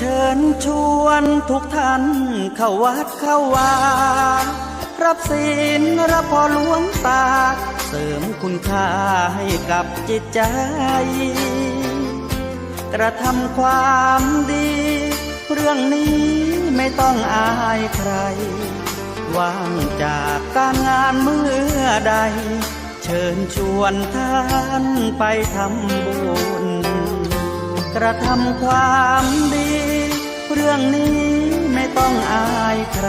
เชิญชวนทุกท่านเข้าวัดเข้าวารับศีลรับพรหลวงตาเสริมคุณค่าให้กับจิตใจกระทำความดีเรื่องนี้ไม่ต้องอายใครว่างจากการงานเมื่อใดเชิญชวนท่านไปทำบุญกระทำความดีเรื่องนี้ไม่ต้องอายใคร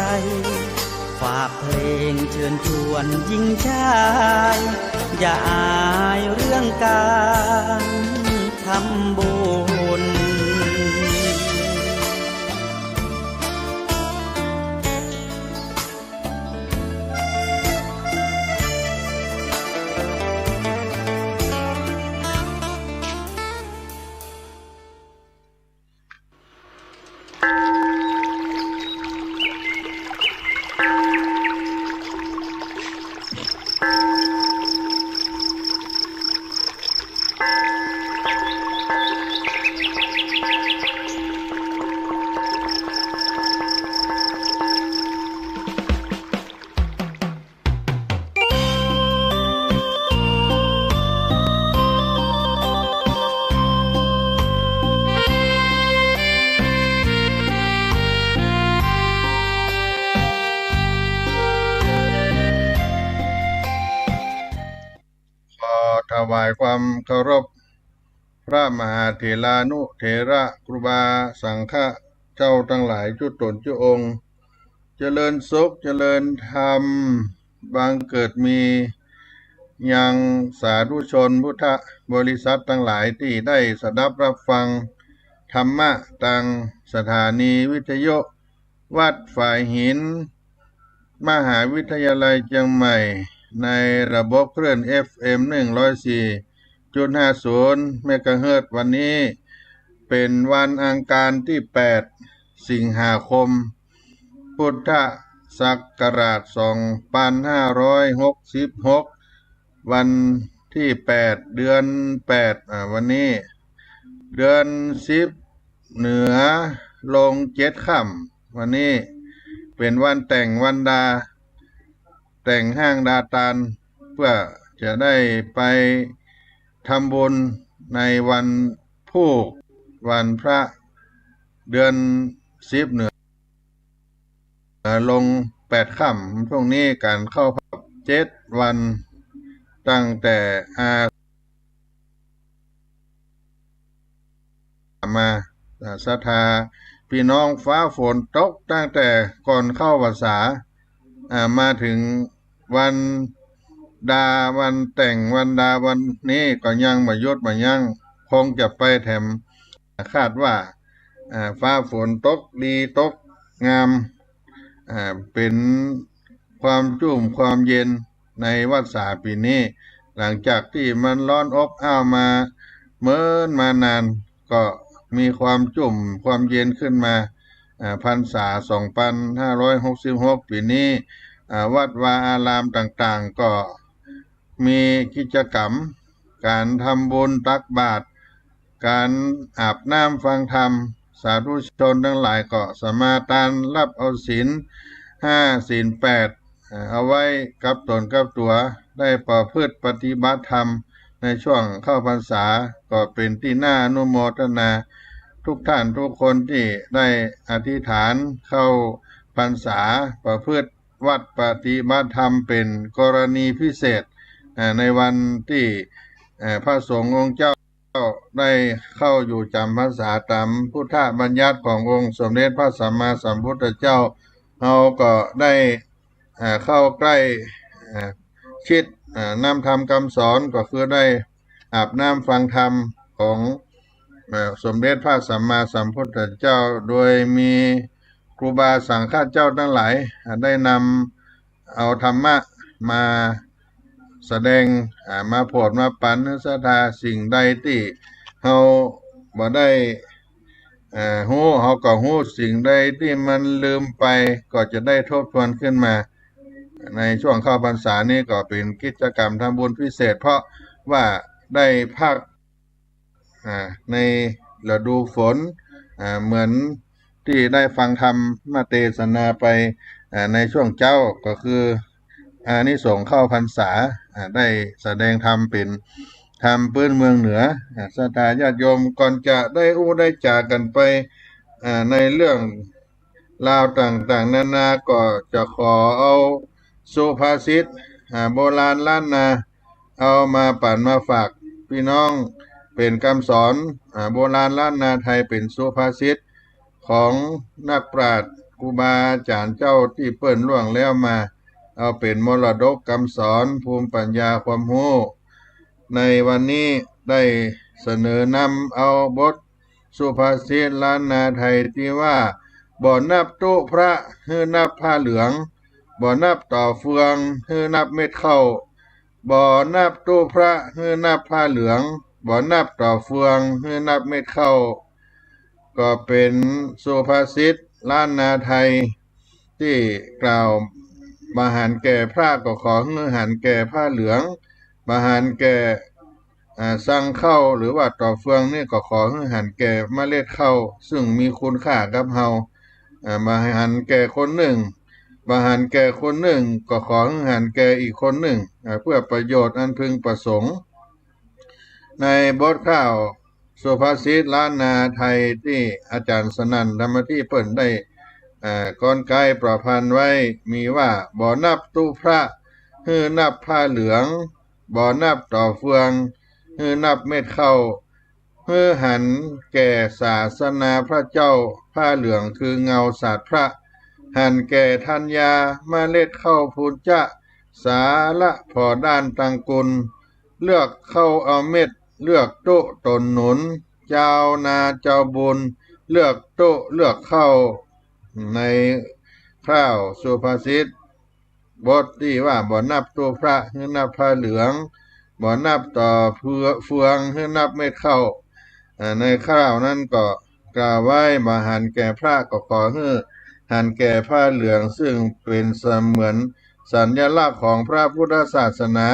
ฝากเพลงเชิญชวนยิ่งชายอย่าอายเรื่องการทำบุญถวายความเคารพพระมหาเถรานุเถระครูบาสังฆะเจ้าทั้งหลายจุตนจุองค์เจริญสุขเจริญธรรมบังเกิดมียังสาธุชนพุทธบริษัททั้งหลายที่ได้สดับรับฟังธรรมะทางสถานีวิทยุวัดฝ่ายหินมหาวิทยาลัยเชียงใหม่ในระบบคลื่น FM 104.50 เมกะเฮิรตซ์วันนี้เป็นวันอังคารที่ 8 สิงหาคม พุทธศักราช 2566 วันที่ 8 เดือน 8 วันนี้เดือน 10 เหนือลง 7 ค่ำวันนี้เป็นวันแต่งวันดาแต่งห้างดาตานเพื่อจะได้ไปทำบุญในวันผู้วันพระเดือน10เหนือลง8ค่ำช่วงนี้การเข้าพรรษา7วันตั้งแต่มาศรัทธาพี่น้องฟ้าฝนตกตั้งแต่ก่อนเข้าพรรษามาถึงวันดาวันแต่งวันดาวันนี้ก็ยังบ่หยุดบ่ยั้งคงจะไปแถมคาดว่าฟ้าฝนตกดีตกงามเป็นความชุ่มความเย็นในวัดสาปีนี้หลังจากที่มันร้อนอบอ้าวมาเมินมานานก็มีความจุ่มความเย็นขึ้นมาพรรษา 2566 ปีนี้วัดวาอารามต่างๆก็มีกิจกรรมการทำบุญตักบาตรการอาบน้ำฟังธรรมสาธุชนทั้งหลายก็สมาทานรับเอาศีล5ศีล8เอาไว้กับตนกับตัวได้ประพฤติปฏิบัติธรรมในช่วงเข้าพรรษาก็เป็นที่น่าอนุโมทนาทุกท่านทุกคนที่ได้อธิษฐานเข้าพรรษาประพฤติวัดปฏิบัติธรรมเป็นกรณีพิเศษในวันที่พระสงฆ์องค์เจ้าได้เข้าอยู่จำพรรษาตามพุทธบัญญัติขององค์สมเด็จพระสัมมาสัมพุทธเจ้าเราก็ได้เข้าใกล้ชิดนำธรรมคำสอนก็คือได้อาบน้ำฟังธรรมของสมเด็จพระสัมมาสัมพุทธเจ้าโดยมีครูบาสังฆเจ้าทั้งหลายได้นำเอาธรรมะมาแสดงมาโปรดมาปันศรัทธาสิ่งใดที่เฮาบ่ได้ฮู้เฮาก็ฮู้สิ่งใดที่มันลืมไปก็จะได้ทบทวนขึ้นมาในช่วงเข้าพรรษานี้ก็เป็นกิจกรรมทำบุญพิเศษเพราะว่าได้พักในฤดูฝน เหมือนที่ได้ฟังธรรมมาเทศนาไปในช่วงเจ้าก็คืออานิสงส์เข้าพรรษาได้แสดงธรรมเป็นธรรมพื้นเมืองเหนือศรัทธาญาติโยมก่อนจะได้ได้จากกันไปในเรื่องราวต่างๆนานาก็จะขอเอาสุภาษิตโบราณล้านนาเอามาปั่นมาฝากพี่น้องเป็นคำสอนโบราณล้านนาไทยเป็นสุภาษิตของนักปราชญ์ครูบาอาจารย์เจ้าที่เปิ้นล่วงแล้วมาเอาเป็นมรดกคำสอนภูมิปัญญาความรู้ในวันนี้ได้เสนอนำเอาบทสุภาษิตล้านนาไทยที่ว่าบ่นับตุพระฮือนับผ้าเหลืองบ่นับต่อเฟืองฮือนับเม็ดข้าวบ่นับตุพระฮือนับผ้าเหลืองบ่นับต่อเฟืองฮือนับเม็ดข้าวก็เป็นสุภาษิตล้านนาไทยที่กล่าวมหันต์แก่พระก็ขอฮือหันต์แก่ผ้าเหลืองมหันต์แก่สั่งข้าวหรือว่าต่อเฟืองนี่ก็ขอให้หันแก่เมล็ดข้าวซึ่งมีคุณค่ากับเฮามาหันแก่คนหนึ่งมาหันแก่คนหนึ่งก็ขอให้หันแก่อีกคนหนึ่งเพื่อประโยชน์อันพึงประสงค์ในบทข้าวสุภาษิตล้านนาไทยที่อาจารย์สนั่นธรรมที่เปิ่นได้ก่อนไกลประพันธ์ไว้มีว่าบ่นับตู้พระฮือนับผ้าเหลืองบ่นับต่อเฟืองฮือนับเม็ดข้าวฮือหันแก่ศาสนาพระเจ้าผ้าเหลืองคือเงาศาสตร์พระหันแก่ธัญญาเมล็ดข้าวพุทธะสาละพอด้านตังกุลเลือกเข้าเอาเม็ดเลือกโต๊ะตนหนุนเจ้านาเจ้าบุญเลือกโต๊ะเลือกเข้าในข้าวสุภาษิตบทที่ว่าบ่นับตัวพระฮือนับผ้าเหลืองบ่นับต่อเฟืองฮือนับเม็ดข้าวในข้าวนั้นก็กล่าวไว้บ่หันแก่พระก็ขอฮือหันแก่ผ้าเหลืองซึ่งเป็นเสมือนสัญลักษณ์ของพระพุทธศาสนา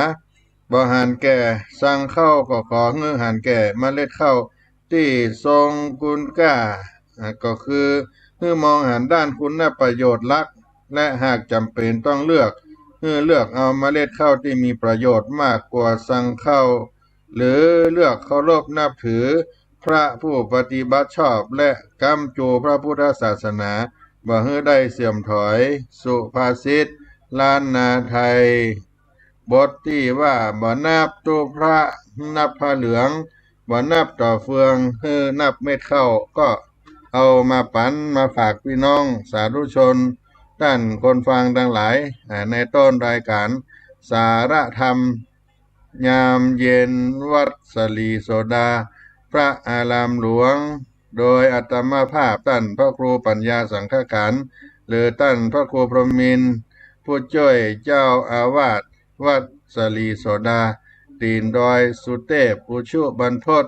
บ่หันแก่สั่งข้าวก็ขอฮือหันแก่เมล็ดข้าวที่ทรงคุณค่าก็คือฮือมองหันด้านคุณประโยชน์ลักและหากจำเป็นต้องเลือกเอาเมล็ดข้าวที่มีประโยชน์มากกว่าสั่งข้าวหรือเลือกเคารพนับถือพระผู้ปฏิบัติชอบและกำจูพระพุทธศาสนาบ่ให้ได้เสื่อมถอยสุภาษิตล้านนาไทยบทที่ว่าบ่นับตัวพระนับผ้าเหลืองบ่นับต่อเฟืองฮือนับเม็ดข้าวก็เอามาปันมาฝากพี่น้องสาธุชนท่านคนฟังทั้งหลายในต้นรายการสาระธรรมยามเย็นวัดสลีโสดาพระอารามหลวงโดยอาตมาภาพท่านพระครูปัญญาสังฆการหรือท่านพระครูพรหมินทร์ผู้ช่วยเจ้าอาวาสวัดสลีโสดาตีนดอยสุเทพปุชุบรรพต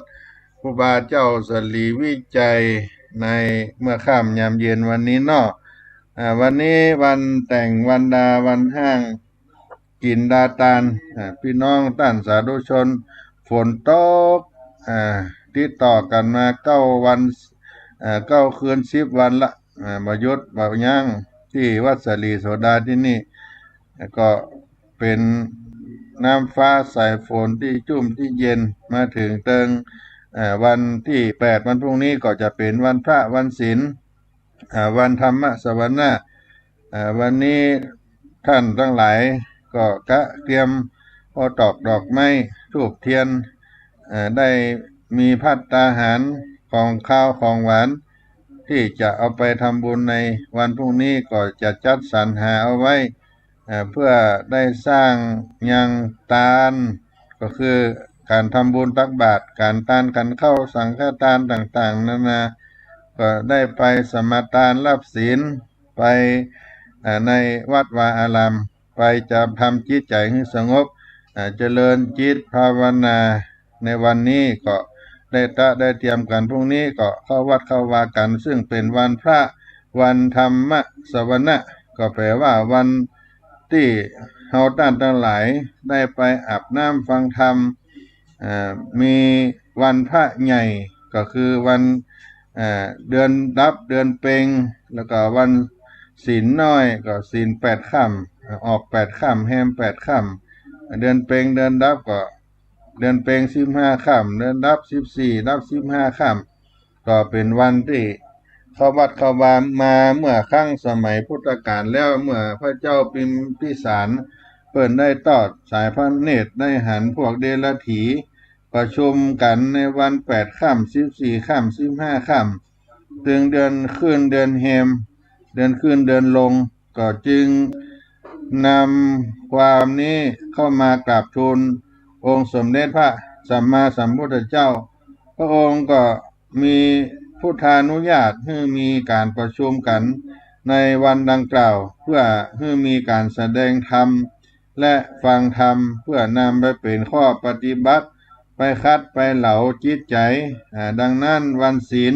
ครูบาเจ้าสลีวิจัยในเมื่อค่ำยามเย็นวันนี้เนาะวันนี้วันแต่งวันดาวันห้างกินดาตานพี่น้องท่านสาธุชนฝนตกติดต่อกันมา9 วัน9 คืน10 วันละบ่หยุดบ่ยั้งที่วัดสลีโสดาที่นี่ก็เป็นน้ำฟ้าสายฝนที่จุ่มที่เย็นมาถึงเติงวันที่8วันพรุ่งนี้ก็จะเป็นวันพระวันศีลวันธรรมสวนะวันนี้ท่านทั้งหลายก็เตรียมพอตอกดอกไม้ธูปเทียนได้มีภัตตาหารของข้าวของหวานที่จะเอาไปทำบุญในวันพรุ่งนี้ก็จะจัดสรรหาเอาไว้เพื่อได้สร้างยังทานก็คือการทำบุญตักบาตรการทานกันเข้าสังฆทานต่างๆนานาก็ได้ไปสมาทานรับศีลไปในวัดวาอารามไปจะทำจิตใจให้สงบเจริญจิตภาวนาในวันนี้ก็ได้เตรียมกันพรุ่งนี้ก็เข้าวัดเข้าวากันซึ่งเป็นวันพระวันธรรมสวนะก็แปลว่าวันที่เฮาท่านทั้งหลายได้ไปอาบน้ำฟังธรรมมีวันพระใหญ่ก็คือวัน เดือนดับเดือนเพ็งแล้วก็วันศีลน้อยก็ศีล8ค่ำออก8ค่ำแฮม8ค่ำเดือนเพ็งเดือนดับก็เดือนเพ็ง15ค่ำเดือนดับ14ดับ15ค่ำก็เป็นวันที่เข้าวัดเข้าวามาเมื่อครั้งสมัยพุทธกาลแล้วเมื่อพระเจ้าพิมพิสารเปิดได้ตอดสายพระเนตรได้หันพวกเดรัจฉีประชุมกันในวัน8ค่ำ14ค่ำ15ค่ำถึงเดือนขึ้นเดือนแฮมเดือนขึ้นเดือนลงก็จึงนำความนี้เข้ามากราบทูลองค์สมเด็จพระสัมมาสัมพุทธเจ้าพระองค์ก็มีพุทธานุญาตให้มีการประชุมกันในวันดังกล่าวเพื่อให้มีการแสดงธรรมและฟังธรรมเพื่อนำไปเป็นข้อปฏิบัติไปคัดไปเหลาจิตใจดังนั้นวันศีล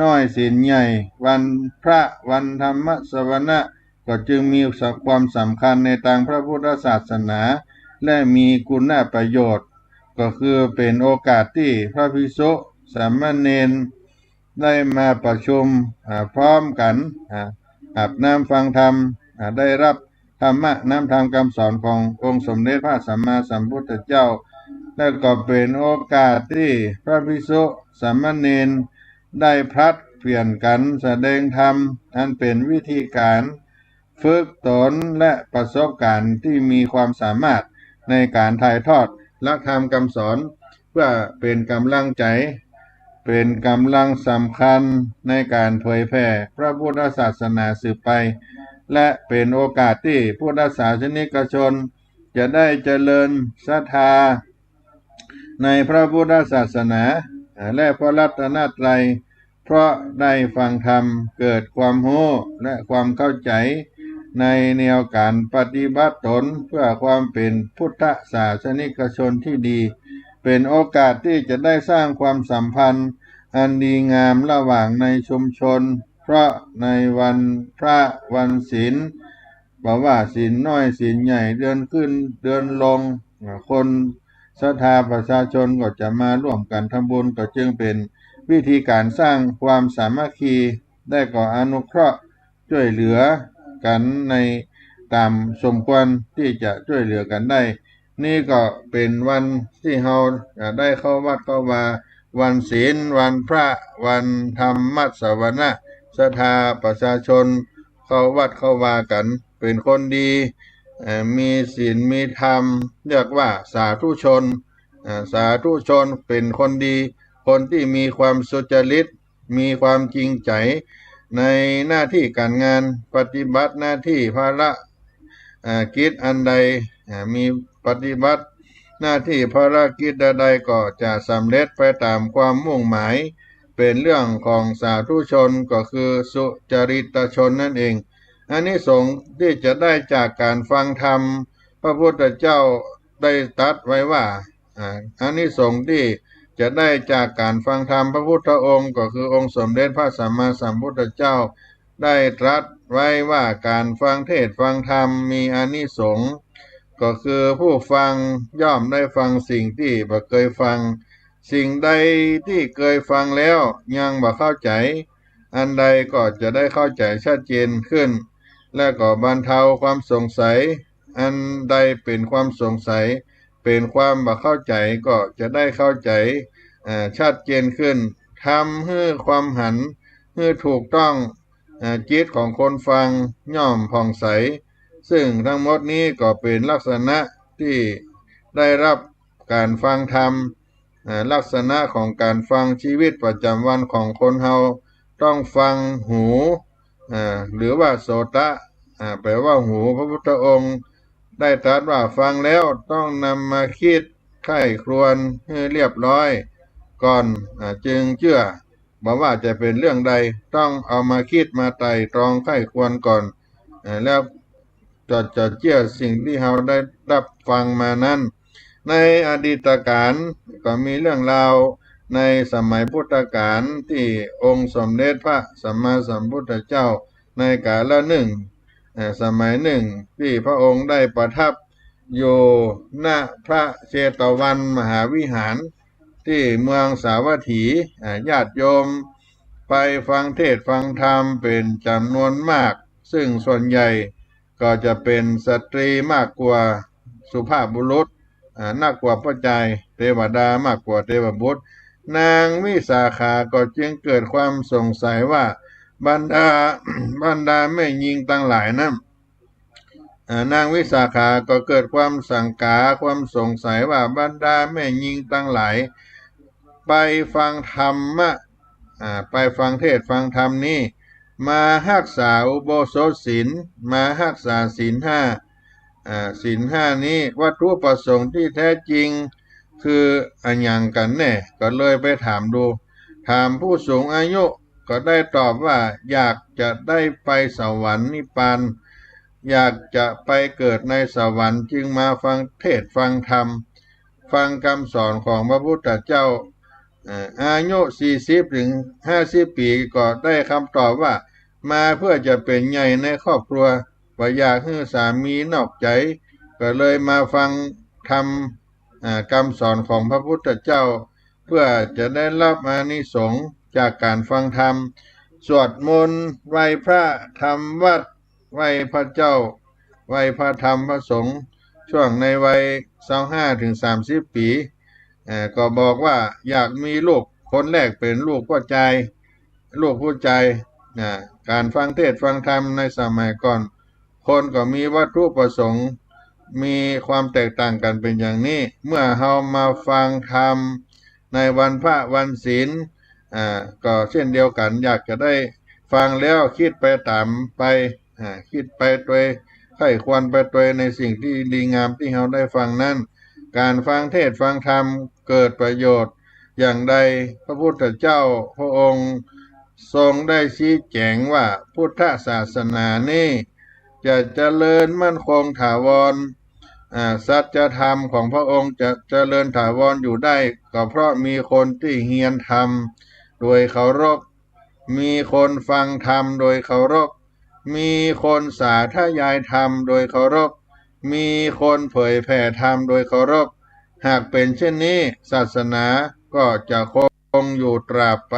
น้อยศีลใหญ่วันพระวันธรรมสวนะก็จึงมีความสำคัญในทางพระพุทธศาสนาและมีคุณประโยชน์ก็คือเป็นโอกาสที่พระภิกษุสามเณรได้มาประชุมพร้อมกันอาบน้ำฟังธรรมได้รับธรรมะน้ำธรรมคำสอนขององค์สมเด็จพระสัมมาสัมพุทธเจ้าและก็เป็นโอกาสที่พระภิกษุสามเณรได้พลัดเปลี่ยนกันแสดงธรรมอันเป็นวิธีการฝึกตนและประสบการณ์ที่มีความสามารถในการถ่ายทอดหลักธรรมคำสอนเพื่อเป็นกำลังใจเป็นกำลังสำคัญในการเผยแผ่พระพุทธศาสนาสืบไปและเป็นโอกาสที่พุทธศาสนิกชนจะได้เจริญศรัทธาในพระพุทธศาสนาและพระรัตนตรัยเพราะได้ฟังธรรมเกิดความรู้และความเข้าใจในแนวการปฏิบัติตนเพื่อความเป็นพุทธศาสนิกชนที่ดีเป็นโอกาสที่จะได้สร้างความสัมพันธ์อันดีงามระหว่างในชุมชนเพราะในวันพระวันศีลบอกว่าศีลน้อยศีลใหญ่เดือนขึ้นเดือนลงคนศรัทธาประชาชนก็จะมาร่วมกันทำบุญก็จึงเป็นวิธีการสร้างความสามัคคีได้ก่ออนุเคราะห์ช่วยเหลือกันในตามสมควรที่จะช่วยเหลือกันได้นี่ก็เป็นวันที่เราได้เข้าวัดเข้าวาวันศีลวันพระวันธรรมสวนะศรัทธาประชาชนเข้าวัดเข้าวากันเป็นคนดีมีศีลมีธรรมเรียกว่าสาธุชนสาธุชนเป็นคนดีคนที่มีความสุจริตมีความจริงใจในหน้าที่การงานปฏิบัติหน้าที่ภารกิจอันใดมีปฏิบัติหน้าที่ภารกิจใดๆก็จะสำเร็จไปตามความมุ่งหมายเป็นเรื่องของสาธุชนก็คือสุจริตชนนั่นเองอานิสงส์ที่จะได้จากการฟังธรรมพระพุทธเจ้าได้ตรัสไว้ว่าอานิสงส์ที่จะได้จากการฟังธรรมพระพุทธองค์ก็คือองค์สมเด็จพระสัมมาสัมพุทธเจ้าได้ตรัสไว้ว่าการฟังเทศน์ฟังธรรมมีอานิสงส์ก็คือผู้ฟังย่อมได้ฟังสิ่งที่บ่เคยฟังสิ่งใดที่เคยฟังแล้วยังบ่เข้าใจอันใดก็จะได้เข้าใจชัดเจนขึ้นและก็บรรเทาความสงสัยอันใดเป็นความสงสัยเป็นความบ่เข้าใจก็จะได้เข้าใจชัดเจนขึ้นทำให้ความหันให้ถูกต้องจิตของคนฟังย่อมผ่องใสซึ่งทั้งหมดนี้ก็เป็นลักษณะที่ได้รับการฟังธรรมลักษณะของการฟังชีวิตประจำวันของคนเฮาต้องฟังหูหรือว่าโสตะแปลว่าหูพระพุทธองค์ได้ตรัสว่าฟังแล้วต้องนำมาคิดไข้ครวญให้เรียบร้อยก่อนจึงเชื่อบอกว่าจะเป็นเรื่องใดต้องเอามาคิดมาไตร่ตรองไข้ควรก่อนแล้วจะเชื่อสิ่งที่เราได้รับฟังมานั้นในอดีตการก็มีเรื่องราวในสมัยพุทธกาลที่องค์สมเด็จพระสัมมาสัมพุทธเจ้าในกาลหนึ่งสมัยหนึ่งที่พระองค์ได้ประทับอยู่ณพระเชตวันมหาวิหารที่เมืองสาวัตถีญาติโยม ไปฟังเทศน์ฟังธรรมเป็นจำนวนมากซึ่งส่วนใหญ่ก็จะเป็นสตรีมากกว่าสุภาพบุรุษมากกว่าพระใจเทวดามากกว่าเทวบุตรนางวิสาขาก็จึงเกิดความสงสัยว่าบรรดา บรรดาแม่หญิงทั้งหลายนั้นนางวิสาขาก็เกิดความสังกาความสงสัยว่าบรรดาแม่หญิงทั้งหลายไปฟังธรรมะไปฟังเทศน์ฟังธรรมนี้มารักษาอุโบสถศีลมารักษาศีลห้าศีลห้านี้วัตถุประสงค์ที่แท้จริงคืออันยังกันแน่ก็เลยไปถามดูถามผู้สูงอายุก็ได้ตอบว่าอยากจะได้ไปสวรรค์นิพพานอยากจะไปเกิดในสวรรค์จึงมาฟังเทศน์ฟังธรรมฟังคำสอนของพระพุทธเจ้าอายุ40 ถึง 50 ปีก็ได้คำตอบว่ามาเพื่อจะเป็นใหญ่ในครอบครัวว่าอยากให้สามีนอกใจก็เลยมาฟังธรรมคำสอนของพระพุทธเจ้าเพื่อจะได้รับอานิสงส์จากการฟังธรรมสวดมนต์ไหว้พระทำวัดไหว้พระเจ้าไหว้พระธรรมพระสงฆ์ช่วงในวัย25 ถึง 30 ปีก็บอกว่าอยากมีลูกคนแรกเป็นลูกผู้ชายการฟังเทศน์ฟังธรรมในสมัยก่อนคนก็มีวัตถุประสงค์มีความแตกต่างกันเป็นอย่างนี้เมื่อเฮามาฟังธรรมในวันพระวันศีลก็เช่นเดียวกันอยากจะได้ฟังแล้วคิดไปตามไปคิดไปตัวใคร่ควรไปตัวในสิ่งที่ดีงามที่เฮาได้ฟังนั้นการฟังเทศน์ฟังธรรมเกิดประโยชน์อย่างใดพระพุทธเจ้าพระองค์ทรงได้ชี้แจงว่าพุทธศาสนานี้จะเจริญมั่นคงถาวรสัจธรรมของพระองค์จะเจริญถาวรอยู่ได้ก็เพราะมีคนที่เฮียนธรรมโดยเคารพมีคนฟังธรรมโดยเคารพมีคนสาธยายธรรมโดยเคารพมีคนเผยแผ่ธรรมโดยเคารพหากเป็นเช่นนี้ศาสนาก็จะคงอยู่ตราบไป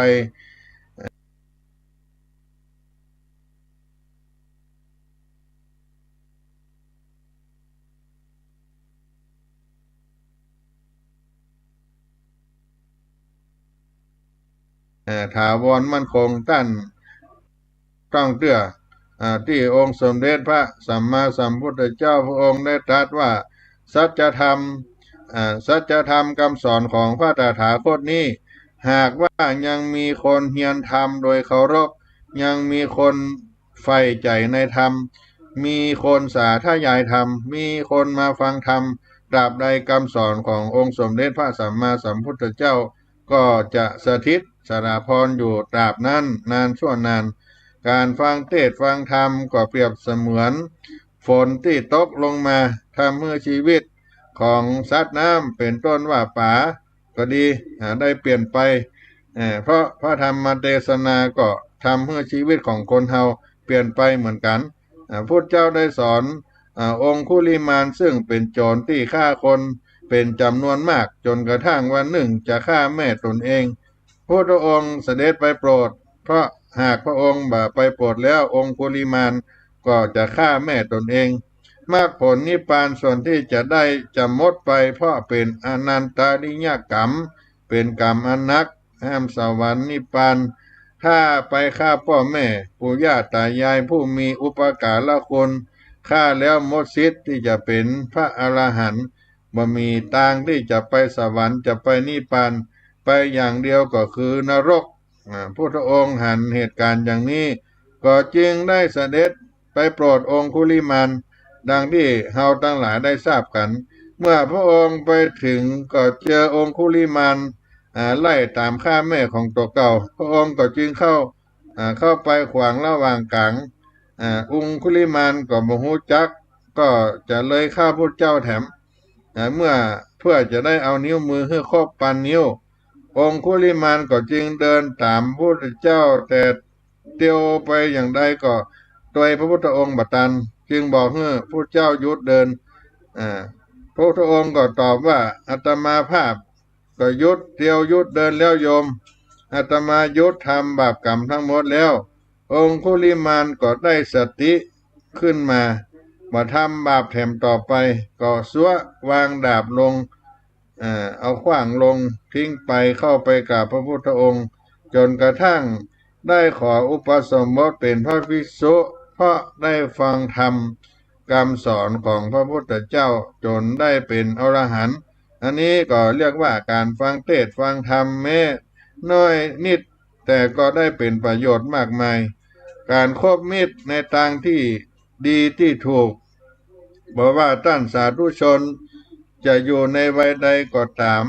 ถาวรมั่นคงต้องเตื้อที่องค์สมเด็จพระสัมมาสัมพุทธเจ้าพระองค์ได้ตรัสว่าสัจธรรมคำสอนของพระตถาคตนี้หากว่ายังมีคนเฮียนธรรมโดยเคารพยังมีคนใฝ่ใจในธรรมมีคนสาธยายธรรมมีคนมาฟังธรรมตราบใดคำสอนขององค์สมเด็จพระสัมมาสัมพุทธเจ้าก็จะสถิตสถาพรอยู่ตราบนั้นนานชั่วนานการฟังเทศน์ฟังธรรมก็เปรียบเสมือนฝนที่ตกลงมาทำให้ชีวิตของสัตว์น้ำเป็นต้นว่าป่าก็ดีได้เปลี่ยนไปเพราะพระธรรมเทศนาก็ทำให้ชีวิตของคนเฮาเปลี่ยนไปเหมือนกันพุทธเจ้าได้สอนองคุลิมานซึ่งเป็นโจรที่ฆ่าคนเป็นจำนวนมากจนกระทั่งวันหนึ่งจะฆ่าแม่ตนเองพระองค์เสด็จไปโปรดเพราะหากพระองค์ไปโปรดแล้วองคุลิมานก็จะฆ่าแม่ตนเองมรรคผลนิพพานส่วนที่จะได้จะหมดไปเพราะเป็นอนันตริยกรรมเป็นกรรมอันนักห้ามสวรรค์นิพพานถ้าไปฆ่าพ่อแม่ปู่ย่าตายายผู้มีอุปการะคุณฆ่าแล้วหมดสิทธิ์ที่จะเป็นพระอรหันต์บ่มีทางที่จะไปสวรรค์จะไปนิพพานไปอย่างเดียวก็คือนรกพระองค์หันเหตุการณ์อย่างนี้ก็จึงได้เสด็จไปโปรดองคุลิมานดังที่เฮาทั้งหลายได้ทราบกันเมื่อพระองค์ไปถึงก็เจอองคุลิมานไล่ตามฆ่าแม่ของตัวเก่าพระองค์ก็จึงเข้าไปขวางระหว่างกลางองคุลิมานก็บ่ฮู้จักก็จะเลยฆ่าพระเจ้าแถมเพื่อจะได้เอานิ้วมือให้ครบปันนิ้วองคุลิมานก็จึงเดินตามพระพุทธเจ้าแต่เตียวไปอย่างใดก็โดยพระพุทธองค์บัดตันจึงบอกให้พระเจ้าหยุดเดินพระพุทธองค์ก็ตอบว่าอาตมาภาพก็หยุดเตียวหยุดเดินแล้วโยม อาตมายุทธทำบาปกรรมทั้งหมดแล้วองคุลิมานก็ได้สติขึ้นมาทำบาปแถมต่อไปก็ซัววางดาบลงเอาขว้างลงทิ้งไปเข้าไปกับพระพุทธองค์จนกระทั่งได้ขออุปสมบทเป็นพระภิกษุเพราะได้ฟังธรรมคำสอนของพระพุทธเจ้าจนได้เป็นอรหันต์อันนี้ก็เรียกว่าการฟังเทศน์ฟังธรรมแม้น้อยนิดแต่ก็ได้เป็นประโยชน์มากมายการคบมิตรในทางที่ดีที่ถูกบอกว่าท่านสาธุชนจะอยู่ในวัยใดก็ตาม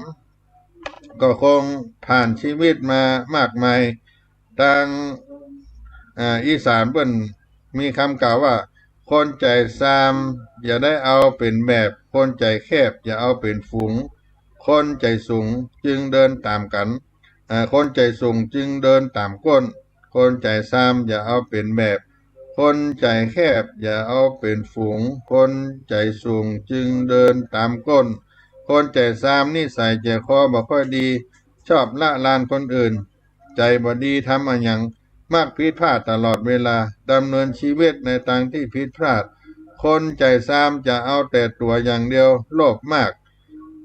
ก็คงผ่านชีวิตมามากมายทางอีสานเปิ้นมีคำกล่าวว่าคนใจซามอย่าได้เอาเป็นแบบคนใจแคบอย่าเอาเป็นฝูงคนใจสูงจึงเดินตามกันคนใจสูงจึงเดินตามก้นคนใจซามอย่าเอาเป็นแบบคนใจแคบอย่าเอาเป็นฝูงคนใจสูงจึงเดินตามก้นคนใจซามนิสัยใจคอบ่ค่อยดีชอบละลานคนอื่นใจบ่ดีทำอะไรอย่างมักผิดพลาดตลอดเวลาดำเนินชีวิตในทางที่ผิดพลาดคนใจซามจะเอาแต่ตัวอย่างเดียวโลภมาก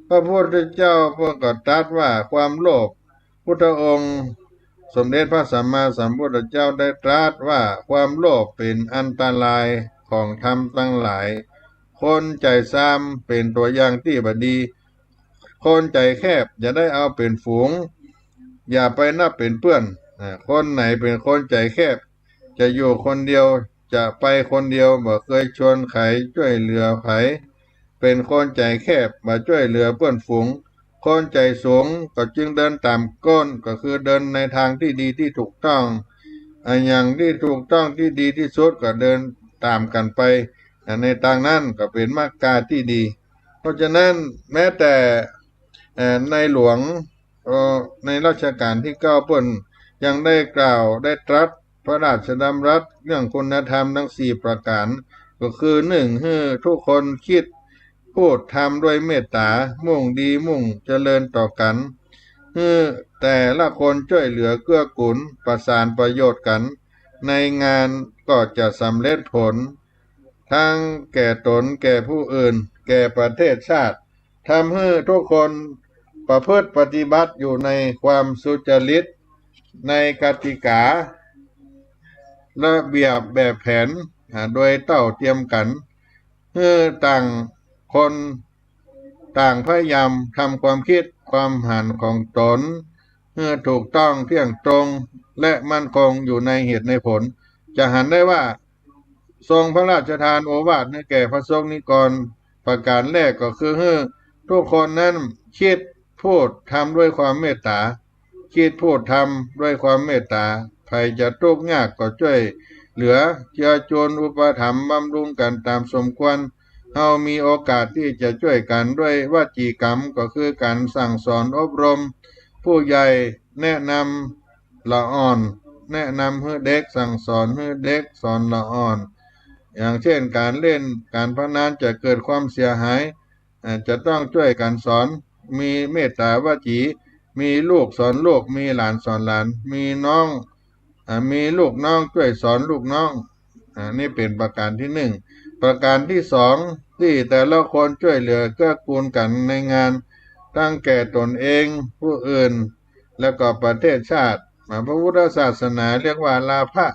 พระพุทธเจ้าพระก็ตรัสว่าความโลภพุทธองค์สมเด็จพระสัมมาสัมพุทธเจ้าได้ตรัสว่าความโลภเป็นอันตรายของธรรมทั้งหลายคนใจซามเป็นตัวอย่างที่บดีคนใจแคบอย่าได้เอาเป็นฝูงอย่าไปนับเป็นเพื่อนคนไหนเป็นคนใจแคบจะอยู่คนเดียวจะไปคนเดียวบ่เคยชวนใครช่วยเหลือใครเป็นคนใจแคบมาช่วยเหลือเพื่อนฝูงคนใจสูงก็จึงเดินตามก้นก็คือเดินในทางที่ดีที่ถูกต้องอย่างที่ถูกต้องที่ดีที่สุดก็เดินตามกันไปในทางนั้นก็เป็นมรรคที่ดีเพราะฉะนั้นแม้แต่ในหลวงในรัชกาลที่9เปิ้นยังได้กล่าวได้ตรัสพระราชดำรัสเรื่องคุณธรรมทั้ง4ประการก็คือ1ให้ทุกคนคิดพูดทำด้วยเมตตามุ่งดีมุ่งเจริญต่อกันแต่ละคนช่วยเหลือเกื้อกูลประสานประโยชน์กันในงานก็จะสำเร็จผลทั้งแก่ตนแก่ผู้อื่นแก่ประเทศชาติทำให้ทุกคนประพฤติปฏิบัติอยู่ในความสุจริตในกติการะเบียบแบบแผนโดยเท่าเทียมกันต่างคนต่างพยายามทำความคิดความหันของตนถูกต้องเที่ยงตรงและมั่นคงอยู่ในเหตุในผลจะหันได้ว่าทรงพระราชทานโอวาทให้แก่พระสงฆ์นิกรประการแรกก็คือทุกคนนั้นคิดพูดทำด้วยความเมตตาคิดพูดทำด้วยความเมตตาใครจะทุกข์ยากก็ช่วยเหลือเจือจนอุปถัมภ์บำรุงกันตามสมควรเฮามีโอกาสที่จะช่วยกันด้วยวจีกรรมก็คือการสั่งสอนอบรมผู้ใหญ่แนะนำละอ่อนแนะนำให้เด็กสั่งสอนให้เด็กสอนละอ่อนอย่างเช่นการเล่นการพนันจะเกิดความเสียหายจะต้องช่วยกันสอนมีเมตตาวจีมีลูกสอนลูกมีหลานสอนหลานมีน้องมีลูกน้องช่วยสอนลูกน้องนี่เป็นประการที่1ประการที่2ที่แต่ละคนช่วยเหลือเกื้อกูลกันในงานตั้งแก่ตนเองผู้อื่นและก็ประเทศชาติพระพุทธศาสนาเรียกว่าลาภะ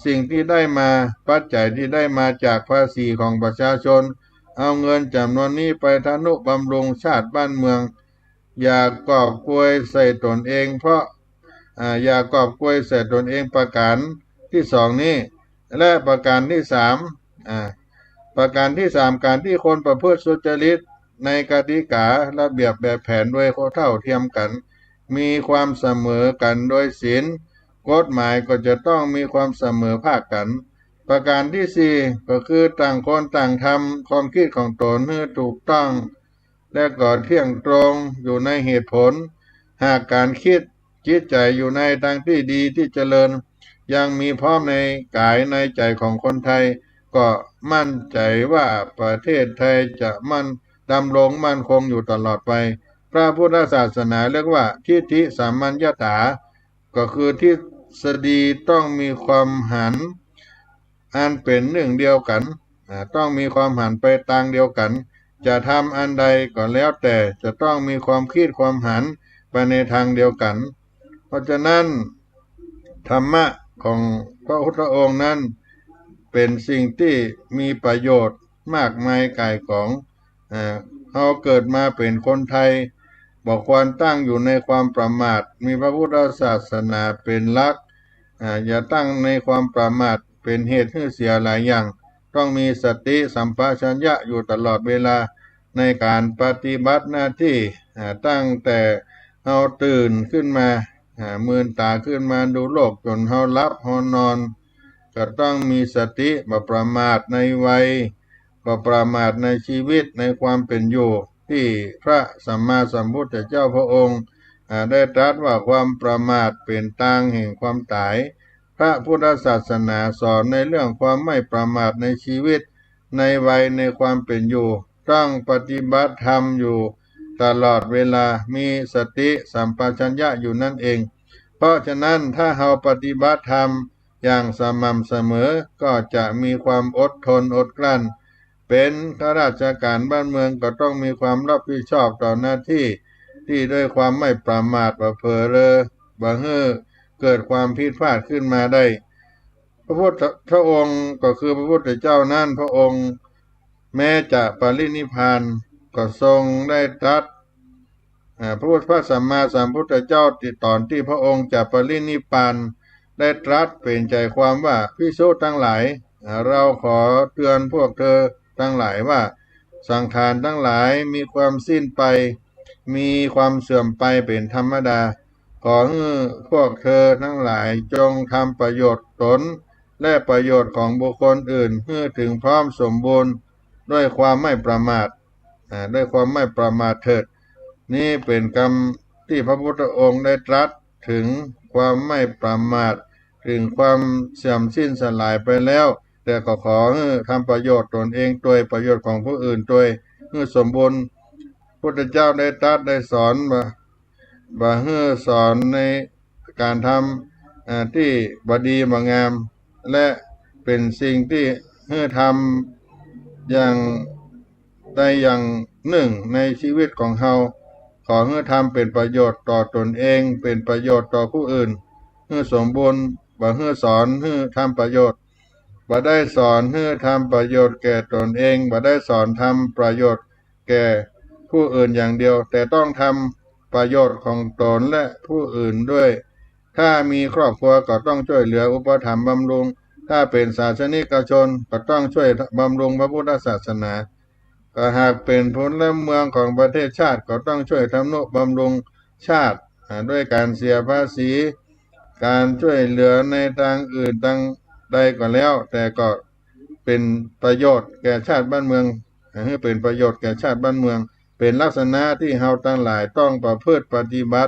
สิ่งที่ได้มาปัจจัยที่ได้มาจากภาษีของประชาชนเอาเงินจำนวนนี้ไปทนุบำรุงชาติบ้านเมืองอย่ากอบกวยใส่ตนเองเพราะอย่ากอบกวยใส่ตนเองประการที่2นี้และประการที่3ประการที่3การที่คนประพฤติสุจริตในกติการะเบียบแบบแผนด้วยเท่าเทียมกันมีความเสมอกันโดยศีลกฎหมายก็จะต้องมีความเสมอภาคกันประการที่4ก็คือต่างคนต่างทำความคิดของตนให้ถูกต้องและก็เที่ยงตรงอยู่ในเหตุผลหากการคิดจิตใจอยู่ในทางที่ดีที่เจริญยังมีพร้อมในกายในใจของคนไทยก็มั่นใจว่าประเทศไทยจะดำรงมั่นคงอยู่ตลอดไปพระพุทธศาสนาเรียกว่าทิฏฐิสัมมัญญตา ก็คือทฤษฎีต้องมีความหันอันเป็นหนึ่งเดียวกันต้องมีความหันไปทางเดียวกันจะทำอันใดก็แล้วแต่จะต้องมีความคิดความหันไปในทางเดียวกันเพราะฉะนั้นธรรมะของพระพุทธองค์นั้นเป็นสิ่งที่มีประโยชน์มากมายก่ายของเราเกิดมาเป็นคนไทยบอกควรตั้งอยู่ในความประมาทมีพระพุทธศาสนาเป็นหลักอย่าตั้งในความประมาทเป็นเหตุให้เสียหลายอย่างต้องมีสติสัมปชัญญะอยู่ตลอดเวลาในการปฏิบัติหน้าที่ตั้งแต่เราตื่นขึ้นมามืนตาขึ้นมาดูโลกจนเราหลับเรานอนก็ต้องมีสติบ่ประมาทในวัยบ่ประมาทในชีวิตในความเป็นอยู่ที่พระสัมมาสัมพุทธเจ้าพระองค์ได้ตรัสว่าความประมาทเป็นทางแห่งความตายพระพุทธศาสนาสอนในเรื่องความไม่ประมาทในชีวิตในวัยในความเป็นอยู่ต้องปฏิบัติธรรมอยู่ตลอดเวลามีสติสัมปชัญญะอยู่นั่นเองเพราะฉะนั้นถ้าเราปฏิบัติธรรมอย่างสม่ำเสมอก็จะมีความอดทนอดกลั้นเป็นข้าราชการบ้านเมืองก็ต้องมีความรับผิดชอบต่อหน้าที่ที่ด้วยความไม่ประมาทบ่เผลอเรอบ่เฮ้อเกิดความผิดพลาดขึ้นมาได้พระองค์ก็คือพระพุทธเจ้านั้นพระองค์แม้จะปรินิพพานก็ทรงได้ตรัสพระสัมมาสัมพุทธเจ้าตอนที่พระองค์จะปรินิพพานได้ตรัสเป็นใจความว่าภิกษุทั้งหลายเราขอเตือนพวกเธอทั้งหลายว่าสังขารทั้งหลายมีความสิ้นไปมีความเสื่อมไปเป็นธรรมดาขอให้พวกเธอทั้งหลายจงทำประโยชน์ตนและประโยชน์ของบุคคลอื่นให้ถึงพร้อมสมบูรณ์ด้วยความไม่ประมาทด้วยความไม่ประมาทเถิดนี่เป็นคำที่พระพุทธองค์ได้ตรัสถึงความไม่ประมาทถึงความเสื่อมสิ้นสลายไปแล้วแต่ก็ขอให้ทำประโยชน์ตนเองด้วยประโยชน์ของผู้อื่นด้วยให้สมบูรณ์พุทธเจ้าได้ตรัสได้สอนว่าให้สอนในการทำที่บดีบงามและเป็นสิ่งที่ให้ทำอย่างใดอย่างหนึ่งในชีวิตของเราขอให้ทำเป็นประโยชน์ต่อตนเองเป็นประโยชน์ต่อผู้อื่นให้สมบูรณ์บ่ให้สอนให้ทำประโยชน์บ่ได้สอนให้ทำประโยชน์แก่ตนเองบ่ได้สอนทำประโยชน์แก่ผู้อื่นอย่างเดียวแต่ต้องทำประโยชน์ของตนและผู้อื่นด้วยถ้ามีครอบครัวก็ต้องช่วยเหลืออุปถัมภ์บำรุงถ้าเป็นศาสนิกชนก็ต้องช่วยบำรุงพระพุทธศาสนาก็หากเป็นพลเมืองของประเทศชาติก็ต้องช่วยทำนุบำรุงชาติด้วยการเสียภาษีการช่วยเหลือในทางอื่นทางใดก็แล้วแต่ก็เป็นประโยชน์แก่ชาติบ้านเมืองให้เป็นประโยชน์แก่ชาติบ้านเมืองเป็นลักษณะที่เราทั้งหลายต้องประพฤติปฏิบั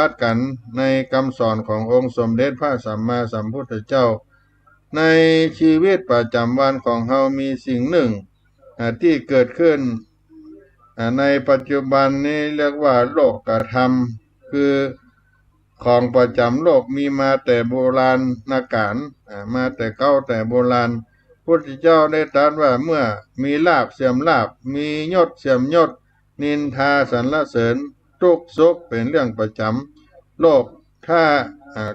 ติกันในคำสอนขององค์สมเด็จพระสัมมาสัมพุทธเจ้าในชีวิตประจำวันของเรามีสิ่งหนึ่งที่เกิดขึ้นในปัจจุบันนี้เรียกว่าโลกธรรมคือของประจำโลกมีมาแต่โบราณกาลมาแต่เก่าแต่โบราณพุทธเจ้าได้ตรัสว่าเมื่อมีลาภเสื่อมลาภมียศเสื่อมยศนินทาสรรเสริญทุกข์สุขเป็นเรื่องประจำโลกถ้า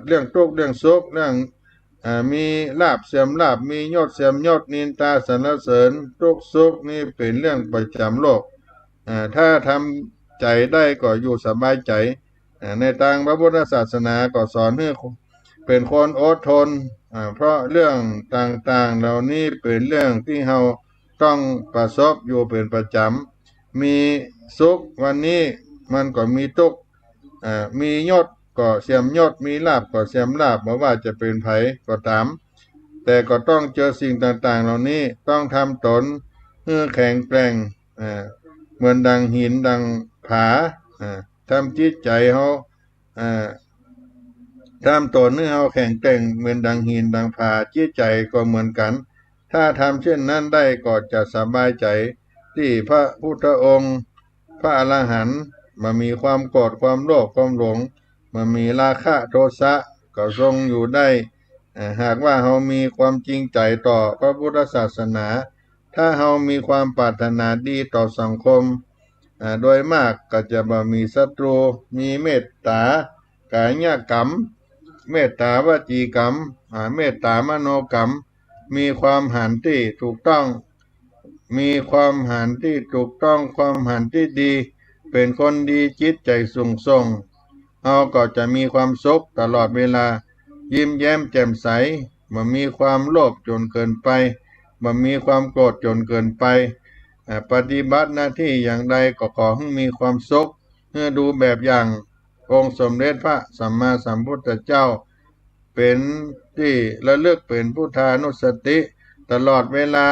เรื่องทุกข์เรื่องสุขเรื่องมีลาภเสื่อมลาภมียศเสื่อมยศนินทาสรรเสริญทุกข์สุขนี่เป็นเรื่องประจำโลกถ้าทำใจได้ก็อยู่สบายใจในทางพระพุทธศาสนาก็สอนให้เป็นคนอดทนเพราะเรื่องต่างๆเหล่านี้เป็นเรื่องที่เราต้องประสบอยู่เป็นประจำมีสุขวันนี้มันก็มีทุกข์มียศก็เสื่อมยศมีลาภก็เสื่อมลาภไม่ว่าจะเป็นไผก็ตามแต่ก็ต้องเจอสิ่งต่างๆเหล่านี้ต้องทำตนให้แข็งแกร่งเหมือนดังหินดังผาทำจิตใจเขาทำตนให้เขาแข็งแกร่งเหมือนดังหินดังผาจิตใจก็เหมือนกันถ้าทำเช่นนั้นได้ก็จะสบายใจที่พระพุทธองค์พระอรหันต์มามีความโกรธความโลภความหลง มันมีราคะโทสะก็ทรงอยู่ได้หากว่าเรามีความจริงใจต่อพระพุทธศาสนาถ้าเรามีความปรารถนาดีต่อสังคมโดยมากก็จะบ่มีศัตรูมีเมตตากายกรรมเมตตาวจีกรรมเมตตามโนกรรมมีความหันที่ถูกต้องมีความหันที่ถูกต้องความหันที่ดีเป็นคนดีจิตใจสูงส่งเราก็จะมีความสุขตลอดเวลายิ้มแย้มแจ่มใสบ่มีความโลภจนเกินไปบ่มีความโกรธจนเกินไปปฏิบัติหน้าที่อย่างใดก็ขอให้มีความสุขเมื่อดูแบบอย่างองค์สมเด็จพระสัมมาสัมพุทธเจ้าเป็นที่ระลึกเป็นพุทธานุสติตลอดเวลา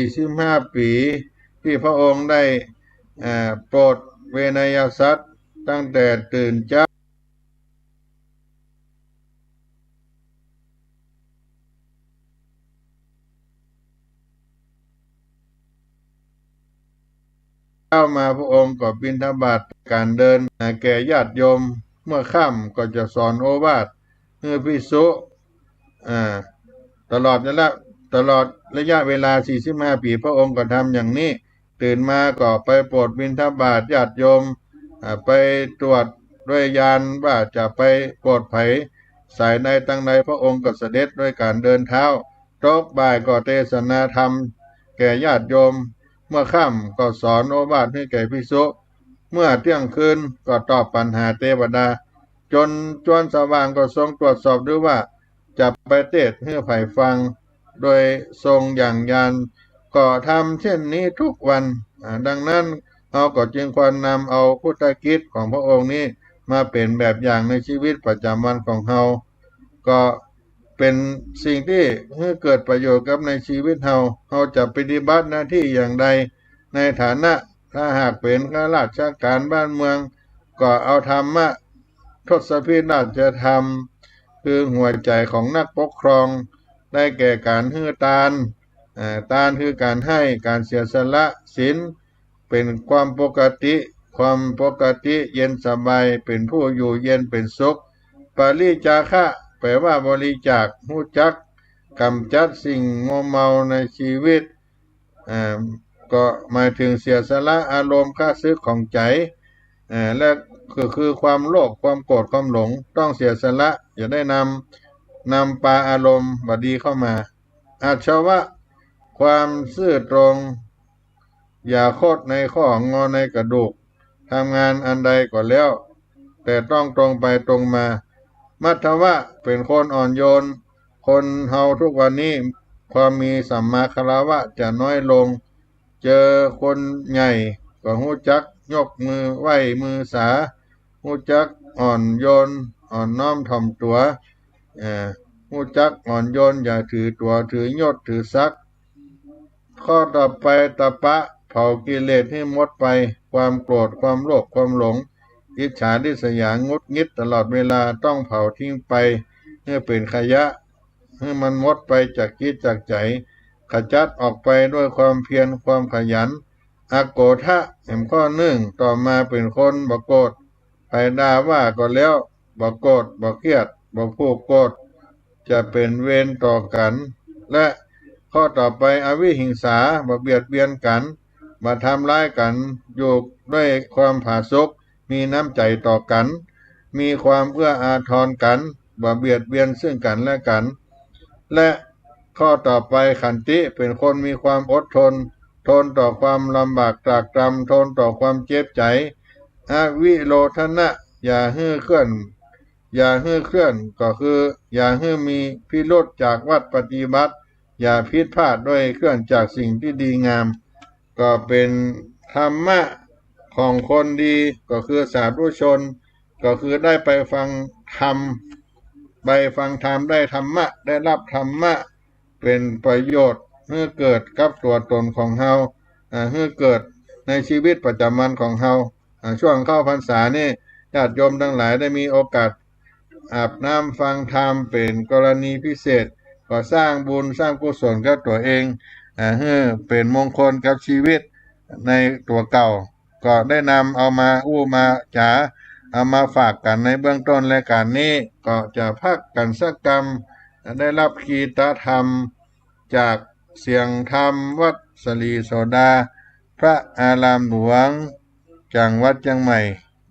45 ปีที่พระองค์ได้โปรดเวนยสัตว์ตั้งแต่ตื่นเช้ามาพระองค์ก็บิณฑบาตการเดินแก่ญาติโยมเมื่อค่ำก็จะสอนโอวาทเมื่อภิกษุตลอดระยะเวลา45 ปีพระองค์ก็ทำอย่างนี้ตื่นมาก็ไปโปรดบิณฑบาตญาติโยมไปตรวจด้วยยานว่าจะไปโปรดไผสายใดตั้งใดพระองค์ก็เสด็จด้วยการเดินเท้าตกบ่ายก็เทศนาธรรมแก่ญาติโยมเมื่อค่ำก็สอนโอวาทให้แก่ภิกษุเมื่อเที่ยงคืนก็ตอบปัญหาเทวดาจนสว่างก็ทรงตรวจสอบด้วยว่าจะไปเทศน์ให้ไผฟังโดยทรงอย่างยานก็ทำเช่นนี้ทุกวันดังนั้นเราก็จึงควรนำเอาพุทธกิจของพระองค์นี้มาเป็นแบบอย่างในชีวิตประจำวันของเราก็เป็นสิ่งที่ให้เกิดประโยชน์กับในชีวิตเราจะปฏิบัติหน้าที่อย่างใดในฐานะถ้าหากเป็นข้าราชการบ้านเมืองก็เอาธรรมะทศพิธราชธรรมคือหัวใจของนักปกครองได้แก่การให้ทานทานคือการให้การเสียสละศีลเป็นความปกติเย็นสบายเป็นผู้อยู่เย็นเป็นสุขปริจาคะแปลว่าบริจาครู้จักกำจัดสิ่งมัวเมาในชีวิตก็หมายถึงเสียสละอารมณ์ข้าศึกของใจและคือความโลภความโกรธความหลงต้องเสียสละอย่าได้นำปาอารมณ์บดีเข้ามาอาชวะความซื่อตรงอย่าโคดในข้องอในกระดูกทำงานอันใดก็แล้วแต่ต้องตรงไปตรงมามัทวะเป็นคนอ่อนโยนคนเฮาทุกวันนี้ความมีสัมมาคารวะจะน้อยลงเจอคนใหญ่ก็หู้จักยกมือไหว้มือสาหู้จักอ่อนโยนอ่อนน้อมถ่อมตัวหู้จักอ่อนโยนอย่าถือตัวถือยศถือศักดิ์ข้อต่อไปตปะเผากิเลสให้หมดไปความโกรธความโลภความหลงอิจฉาริษยางุดงิดตลอดเวลาต้องเผาทิ้งไปเมื่อเป็นขยะให้มันหมดไปจากจิตจากใจขจัดออกไปด้วยความเพียรความขยันอโกฏะข้อ1ต่อมาเป็นคนบ่โกรธไปด่าว่าก็แล้วบ่โกรธบ่เครียดบ่ผูกโกรธจะเป็นเวรต่อกันและข้อต่อไปอวิหิงสาบ่เบียดเบียนกันบ่ทำร้ายกันอยู่ด้วยความผาสุกมีน้ำใจต่อกันมีความเอื้ออาทรกันบ่เบียดเบียนซึ่งกันและกันและข้อต่อไปขันติเป็นคนมีความอดทนต่อความลำบากตรากตรำทนต่อความเจ็บใจอวิโลทนะอย่าให้เคลื่อนก็คืออย่าให้มีพิรุธจากวัดปฏิบัติอย่าผิดพลาดด้วยเคลื่อนจากสิ่งที่ดีงามก็เป็นธรรมะของคนดีก็คือสาธุชนก็คือได้ไปฟังธรรมได้ธรรมะได้รับธรรมะเป็นประโยชน์เมื่อเกิดกับตัวตนของเฮาเมื่อเกิดในชีวิตประจำวันของเฮาช่วงเข้าพรรษานี่ญาติโยมทั้งหลายได้มีโอกาสอาบน้ำฟังธรรมเป็นกรณีพิเศษก็สร้างบุญสร้างกุศลกับตัวเองให้เป็นมงคลกับชีวิตในตัวเก่าก็ได้นำเอามามาจ๋า เอามาฝากกันในเบื้องต้นรายการนี้ก็จะพักกันสักกรรมได้รับคีตธรรมจากเสียงธรรมวัดสลีโสดาพระอารามหลวงจังหวัดเชียงใหม่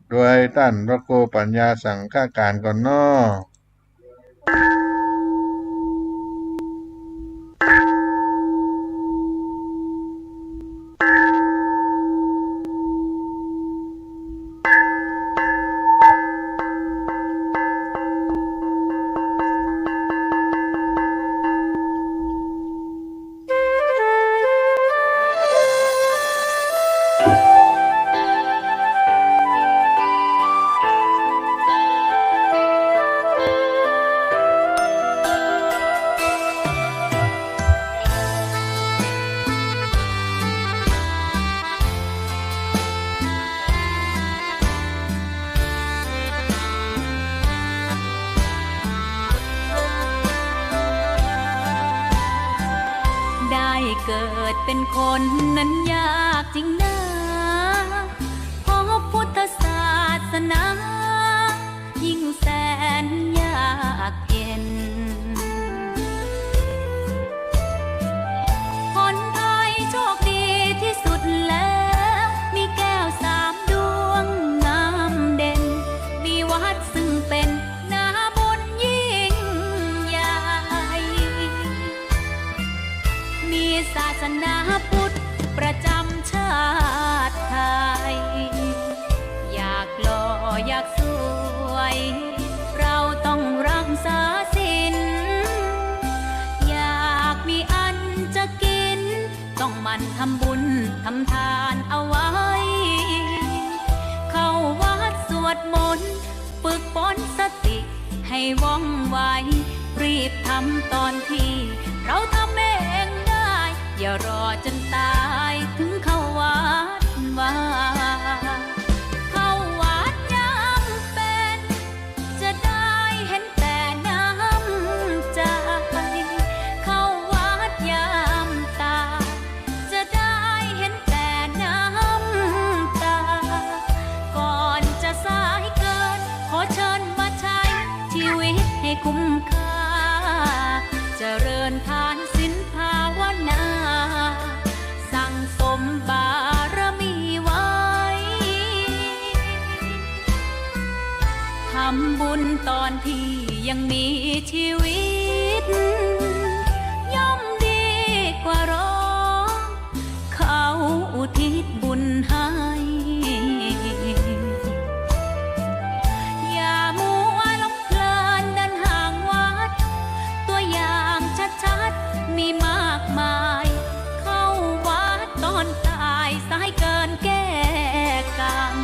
โดยท่านพระครูปัญญาสังฆการก่อนน้อได้เกิดเป็นคนนั้นยากจริงนะเพราะพุทธศาสนายิ่งแสนยากเย็นคนไทยโชคดีที่สุดแล้วมีแก้ว3 ดวงงามเด่นมีวัดซึ่งเป็นนาบุญยิ่งใหญ่มีศาสนาพุทธประจำชาติไทยอยากหล่ออยากสวยเราต้องรักษาศีลอยากมีอันจะกินต้องหมั่นทำบุญทำทานเอาไว้เข้าวัดสวดมนต์ฝึกฝนสติให้ว่องไวรีบทำตอนที่เราทำเองได้อย่ารอจนตายถึงเข้าวัดว่าเข้าวัดยามเป็นจะได้เห็นแต่น้ำใจเข้าวัดยามตายจะได้เห็นแต่น้ำตาก่อนจะสายเกินขอเชิญมาใช้ชีวิตให้คุ้มค่าเจริญทานศีลภาวนาสั่งสมบารมีไว้ทำบุญตอนที่ยังมีชีวิตย่อมดีกว่ารอเขาอุทิศบุญให้อย่ามัวหลงเพลินเดินห่างวัดตัวอย่างชัดๆมีมากมายเข้าวัดตอนตายสายเกินแก้กรรม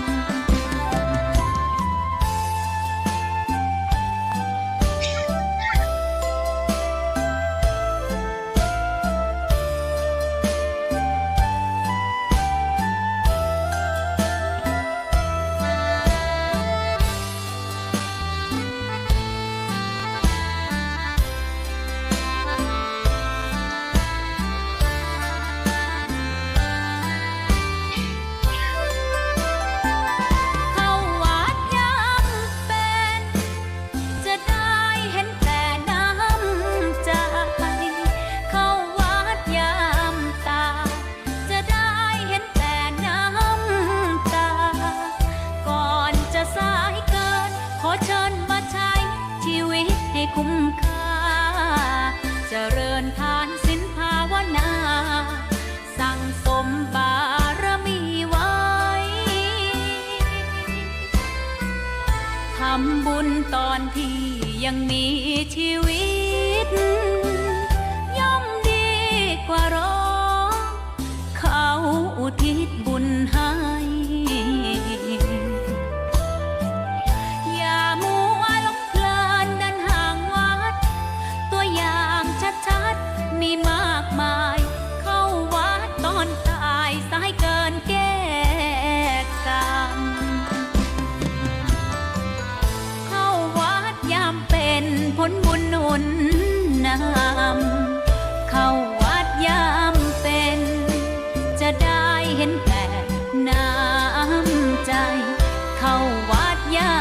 เข้าวัดยามเป็นจะได้เห็นแต่น้ำใจเข้าวัดยามตายจะได้เห็นแต่น้ำตาก่อนจะสายเกินขอเชิญมาใช้ชีวิตให้คุ้มค่าเจริญทานศีลภาวนาสั่งสมบารมีไว้ทำบุญตอนที่ยังมีชีวิตย่อมดีกว่ารอเขาอุทิศบุญให้อย่ามัวหลงเพลินเดินห่างวัดตัวอย่างชัดๆมีมากมายเข้าวัดตอนตายสายเกินแก้กรรมเข้าวัดยามเป็นผลบุญหนุนนำเข้าวัดยามเป็นจะได้เห็นแต่น้ำใจเข้าวัดยา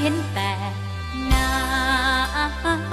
ห็นแต่น้ำตา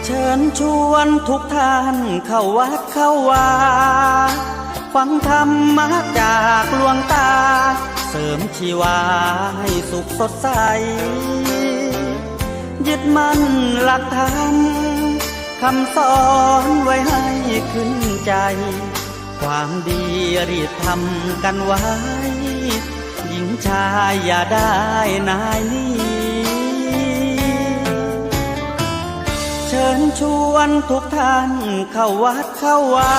เชิญชวนทุกท่านเข้าวัดเข้าวาฟังธรรมะจากหลวงตา เสริมชีวาให้สุขสดใส ยึดมั่นหลักธรรมคำสอนไว้ให้ขึ้นใจ ความดีรีบทำกันไว้ หญิงชายอย่าได้นายนี้ เชิญชวนทุกท่านเข้าวัดเข้าวา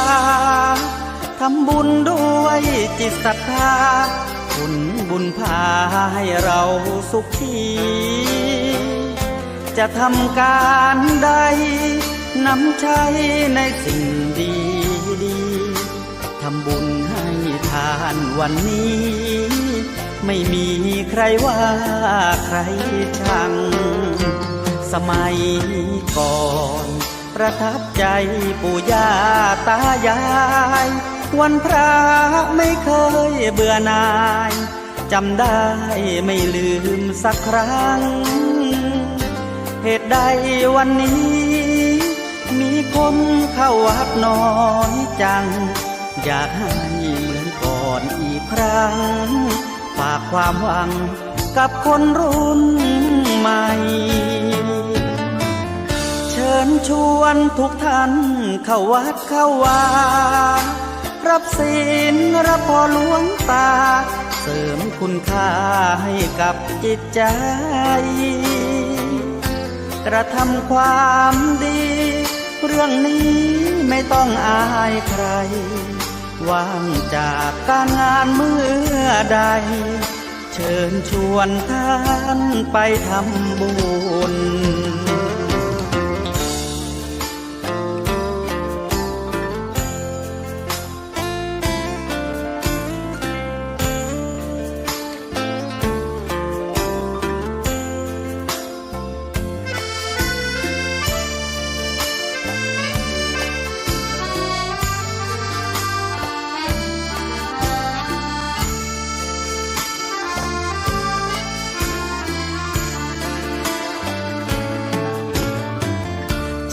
ทำบุญด้วยจิตศรัทธาผลบุญพาให้เราสุขทีจะทำการใดนำใช้ในสิ่งดีดีทำบุญให้ทานวันนี้ ไม่มีใครว่าใครชัง สมัยก่อนประทับใจปู่ย่าตายาย วันพระไม่เคยเบื่อหน่ายจำได้ไม่ลืมสักครั้ง เหตุใดวันนี้ มีคนเข้าวัดน้อยจัง อยากให้เหมือนก่อนอีกครั้ง ฝากความหวังกับคนรุ่นใหม่ เชิญชวนทุกท่านเข้าวัดเข้าวารับศีลรับพรหลวงตา เสริมคุณค่าให้กับจิตใจ กระทำความดี เรื่องนี้ไม่ต้องอายใคร ว่างจากการงานเมื่อใด เชิญชวนท่านไปทำบุญ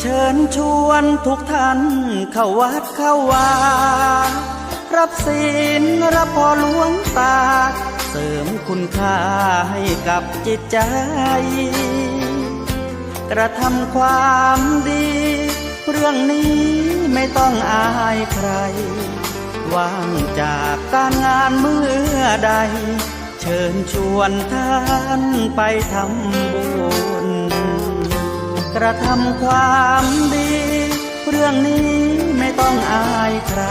เชิญชวนทุกท่านเข้าวัดเข้าวารับศีลรับพรหลวงตา เสริมคุณค่าให้กับจิตใจ กระทำความดี เรื่องนี้ไม่ต้องอายใคร ว่างจากการงานเมื่อใด เชิญชวนท่านไปทำบุญ กระทำความดี เรื่องนี้ไม่ต้องอายใคร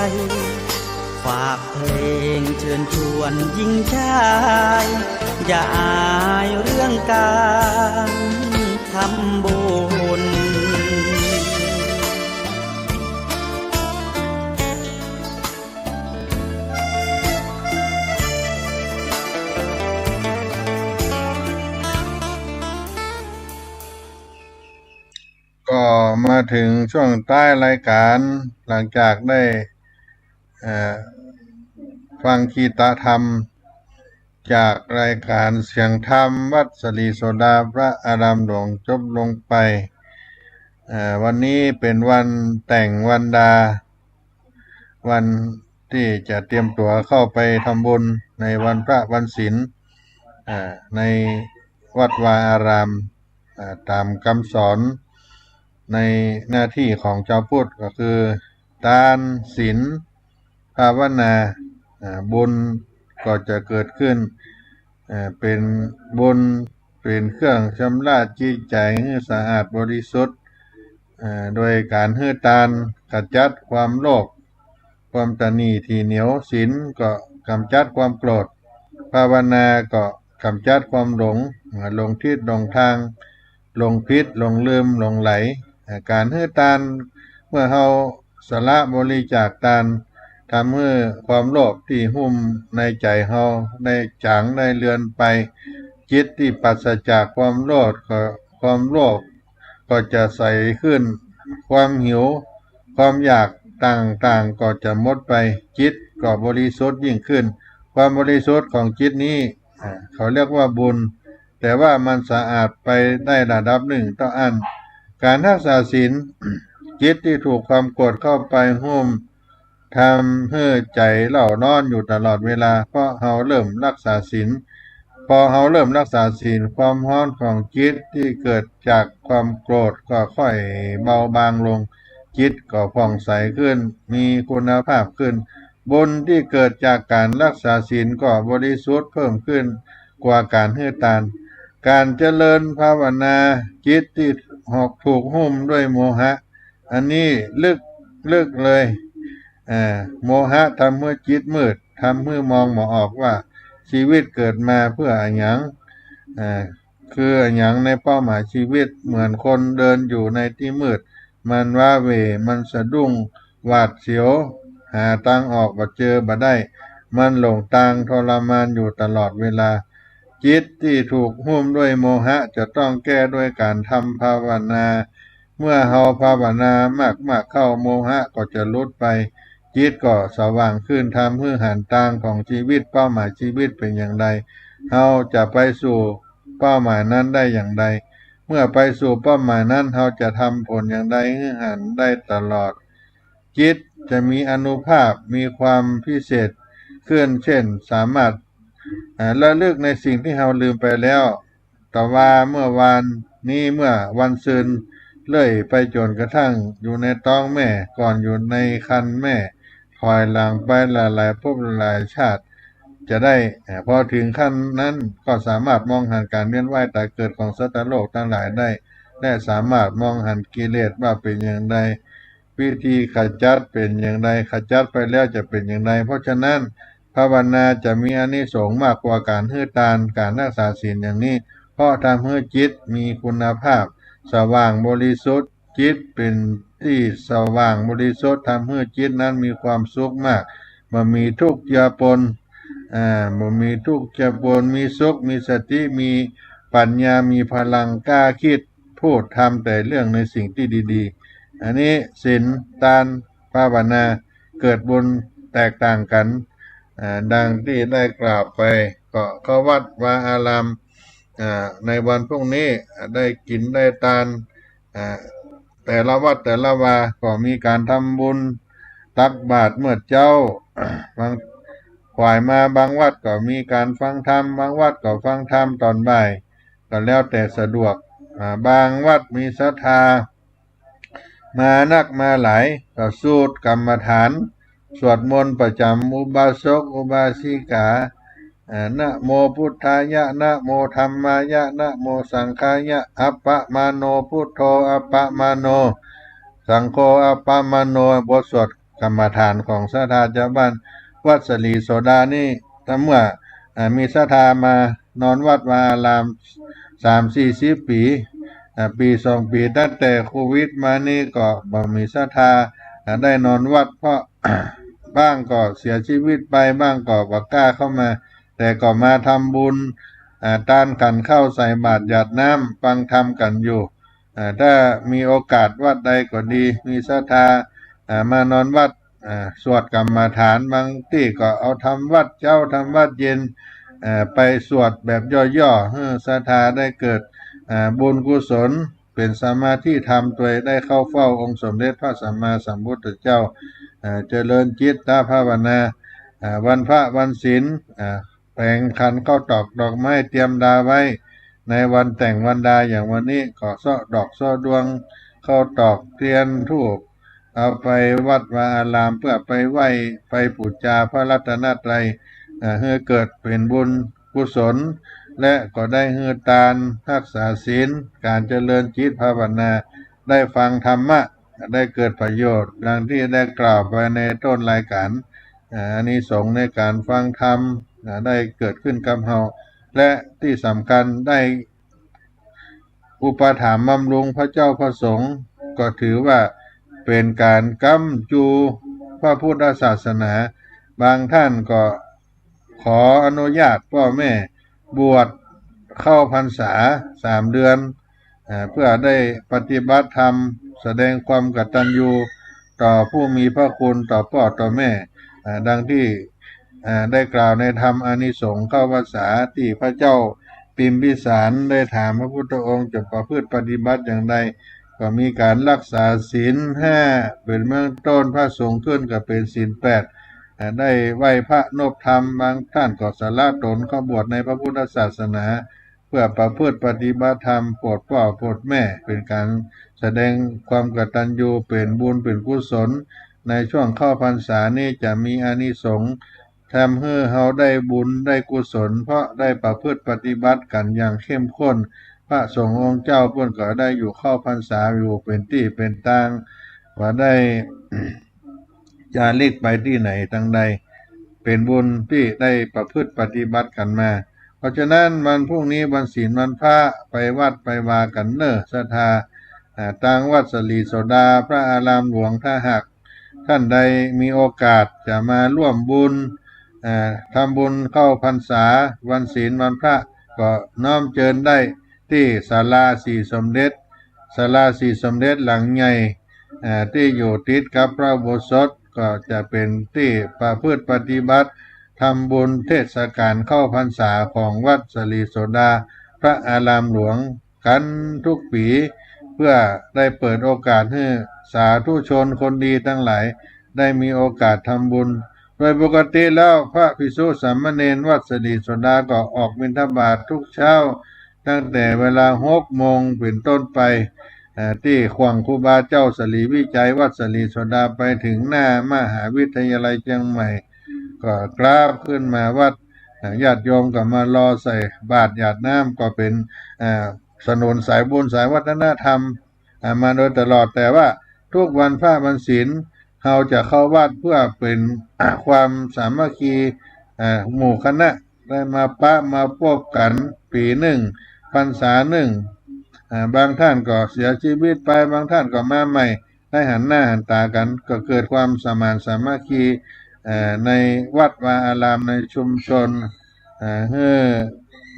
ฝากเพลงเชิญชวนหญิงชาย อย่าอายเรื่องการทำบุญ ก็มาถึงช่วงใต้รายการหลังจากได้ฟังคีตธรรมจากรายการเสียงธรรมวัดสลีโสดาพระอารามหลวงจบลงไปวันนี้เป็นวันแต่งวันดาวันที่จะเตรียมตัวเข้าไปทำบุญในวันพระวันศีลในวัดวาอารามตามคำสอนในหน้าที่ของชาวพุทธก็คือทานศีลภาวนาบุญก็จะเกิดขึ้นเป็นบุญ เป็นเครื่องชำระจิตใจให้สะอาดบริสุทธิ์โดยการให้ทานขจัดความโลภความตณีที่เหนียวศีลก็กำจัดความโกรธภาวนาก็กำจัดความหลงหลงทิศหลงทางหลงผิดหลงลืมหลงไหลการให้ทานเมื่อเฮาสละบริจาคทานทำให้ความโลภที่หุ้มในใจเฮาได้จางได้เลือนไปจิตที่ปราศจากความโลภก็จะใสขึ้นความหิวความอยากต่างๆก็จะหมดไปจิตก็บริสุทธิ์ยิ่งขึ้นความบริสุทธิ์ของจิตนี้เขาเรียกว่าบุญแต่ว่ามันสะอาดไปได้ระดับหนึ่งต้องอันการรักษาศีล จิตที่ถูกความโกรธเข้าไปหุ้มทำให้ใจเล่านอนอยู่ตลอดเวลาเพราะเฮาเริ่มรักษาศีลพอเฮาเริ่มรักษาศีลความร้อนของจิตที่เกิดจากความโกรธก็ค่อยเบาบางลงจิตก็ผ่องใสขึ้นมีคุณภาพขึ้นบุญที่เกิดจากการรักษาศีลก็บริสุทธิ์เพิ่มขึ้นกว่าการให้ทานการเจริญภาวนาจิตที่ถูกหุ้มด้วยโมหะอันนี้ลึกเลยโมหะทำให้จิตมืดทำให้มองไม่ออกว่าชีวิตเกิดมาเพื่ออะไรหยังคืออะไรหยังในเป้าหมายชีวิตเหมือนคนเดินอยู่ในที่มืดมันว้าเหวมันสะดุ้งหวาดเสียวหาทางออกบ่เจอบ่ได้มันหลงทางทรมานอยู่ตลอดเวลาจิตที่ถูกหุ้มด้วยโมหะจะต้องแก้ด้วยการทำภาวนาเมื่อเฮาภาวนามากเข้าโมหะก็จะลดไปจิตก็สว่างขึ้นทำให้หันทางของชีวิตเป้าหมายชีวิตเป็นอย่างไรเฮาจะไปสู่เป้าหมายนั้นได้อย่างไรเมื่อไปสู่เป้าหมายนั้นเฮาจะทำผลอย่างไรให้หันได้ตลอดจิตจะมีอานุภาพมีความพิเศษขึ้นเช่นสามารถระลึกในสิ่งที่เฮาลืมไปแล้วแต่ว่าเมื่อวานนี้เมื่อวันซืนเลื่อยไปจนกระทั่งอยู่ในท้องแม่ก่อนอยู่ในครรภ์แม่คอยหลังไปหลายภพหลายชาติจะได้พอถึงขั้นนั้นก็สามารถมองหันการเวียนว่ายตายเกิดของสัตว์โลกทั้งหลายได้และสามารถมองหันกิเลสว่าเป็นอย่างไรวิธีขจัดเป็นอย่างไรขจัดไปแล้วจะเป็นอย่างไรเพราะฉะนั้นภาวนาจะมีอานิสงส์มากกว่าการให้ทานการรักษาศีลอย่างนี้เพราะทำให้จิตมีคุณภาพสว่างบริสุทธิ์จิตเป็นที่สว่างบริสุทธิ์ทำให้จิตนั้นมีความสุขมากบ่มีทุกข์เจือปนบ่มีทุกข์เจือปนมีสุขมีสติมีปัญญามีพลังกล้าคิดพูดทำแต่เรื่องในสิ่งที่ดีๆอันนี้ศีลทานภาวนาเกิดบุญแตกต่างกันดังที่ได้กล่าวไปก็เข้าวัดวาอารามในวันพรุ่งนี้ได้กินได้ทานแต่ละวัดแต่ละวาก็มีการทำบุญตักบาตรเมื่อเจ้าบางฝ่ายมาบางวัดก็มีการฟังธรรมบางวัดก็ฟังธรรมตอนบ่ายก็แล้วแต่สะดวกบางวัดมีศรัทธามานักมาหลายก็สูตรกรรมฐานสวดมนต์ประจำอุบาสกอุบาสิกานะโมพุทธายะนะโมธัมมายะนะโมสังฆายะอัปปะมาโนพุทโธอัปปะมาโนสังโฆอัปปะมาโนบทสวดกรรมฐานของศรัทธาชาวบ้านวัดสลีโสดานี่ถ้าเมื่อมีศรัทธามานอนวัดวาอาราม 3-40 ปีปี2 ปีตั้งแต่โควิดมานี่ก็บ่มีศรัทธาได้นอนวัดเพราะ บ้างก็เสียชีวิตไปบ้างก็บ่กล้าเข้ามาแต่ก็มาทำบุญต้านกันเข้าใส่บาตรหยาดน้ำฟังธรรมกันอยู่ถ้ามีโอกาสวัดใดก็ดีมีศรัทธามานอนวัดสวดกรรมฐานบางที่ก็เอาทำวัดเจ้าทำวัดเย็นไปสวดแบบย่อๆให้ศรัทธาได้เกิดบุญกุศลเป็นสมาธิธรรมตัวได้เข้าเฝ้าองค์สมเด็จพระสัมมาสัมพุทธเจ้าเจริญจิตตภาวนาวันพระวันศีลแปลงขันเข้าตอกดอกไม้เตรียมดาไว้ในวันแต่งวันดาอย่างวันนี้ก็ซ้อดอกซ้อดวงเข้าตอกเทียนธูปเอาไปวัดวาอารามเพื่อไปไหว้ไปบูชาพระรัตนตรัยให้เกิดเป็นบุญกุศล และก็ได้ฮือตานรักษาศีลการเจริญจิตภาวนาได้ฟังธรรมะได้เกิดประโยชน์ดังที่ได้กล่าวไปในต้นรายการอานิสงส์ในการฟังธรรมได้เกิดขึ้นกับเฮาและที่สำคัญได้อุปถัมภ์บำรุงพระเจ้าพระสงฆ์ก็ถือว่าเป็นการค้ำจูพระพุทธศาสนาบางท่านก็ขออนุญาตพ่อแม่บวชเข้าพรรษา3 เดือนเพื่อได้ปฏิบัติธรรมแสดงความกตัญญูต่อผู้มีพระคุณต่อพ่อต่อแม่ดังที่ได้กล่าวในธรรมอานิสงส์เข้าพรรษาที่พระเจ้าปิมพิสารได้ถามพระพุทธองค์จะประพฤติปฏิบัติอย่างไรก็มีการรักษาศีล5เป็นเบื้องต้นพระสงฆ์ขึ้นก็เป็นศีล8ได้ไหว้พระนบธรรมบางท่านก็สละตนเข้าบวชในพระพุทธศาสนาเพื่อประพฤติปฏิบัติธรรมโปรดพ่อโปรดแม่เป็นการแสดงความกตัญญูเป็นบุญเป็นกุศลในช่วงเข้าพรรษานี้จะมีอานิสงส์ทำให้เราได้บุญได้กุศลเพราะได้ประพฤติปฏิบัติกันอย่างเข้มข้นพระสงฆ์องค์เจ้าเพิ่นก็ได้อยู่เข้าพรรษาอยู่เป็นที่เป็นทางว่าได้ จาริกไปที่ไหนทางใดเป็นบุญที่ได้ประพฤติปฏิบัติกันมาเพราะฉะนั้นวันพรุ่งนี้วันศีลวันพระไปวัดไปวากันเนอะศรัทธาทางวัดสลีโสดาพระอารามหลวงถ้าหากท่านใดมีโอกาสจะมาร่วมบุญทำบุญเข้าพรรษาวันศีลวันพระก็น้อมเชิญได้ที่ศาลาสี่สมเด็จศาลาสี่สมเด็จหลังใหญ่ที่อยู่ติดกับพระอุโบสถก็จะเป็นที่ประพฤติปฏิบัติทำบุญเทศกาลเข้าพรรษาของวัดสลีโสดาพระอารามหลวงกันทุกปีเพื่อได้เปิดโอกาสให้สาธุชนคนดีทั้งหลายได้มีโอกาสทำบุญโดยปกติแล้วพระภิกษุสามเณรวัดสลีโสดาก็ออกบิณฑบาตทุกเช้าตั้งแต่เวลา6 โมงเป็นต้นไปที่ขวางครูบาเจ้าสลีวิจัยวัดสลีโสดาไปถึงหน้ามหาวิทยาลัยเชียงใหม่ก็กราบขึ้นมาวัดญาติโยมก็มารอใส่บาตรหยาดน้ำก็เป็นถนนสายบุญสายวัฒนธรรมมาโดยตลอดแต่ว่าทุกวันพระวันศีลเราจะเข้าวัดเพื่อเป็นความสามัคคีหมู่คณะได้มาปะมาพบกันปีหนึ่งพรรษาหนึ่งบางท่านก็เสียชีวิตไปบางท่านก็มาใหม่ได้หันหน้าหันตากันก็เกิดความสมานสามัคคีในวัดวาอารามในชุมชน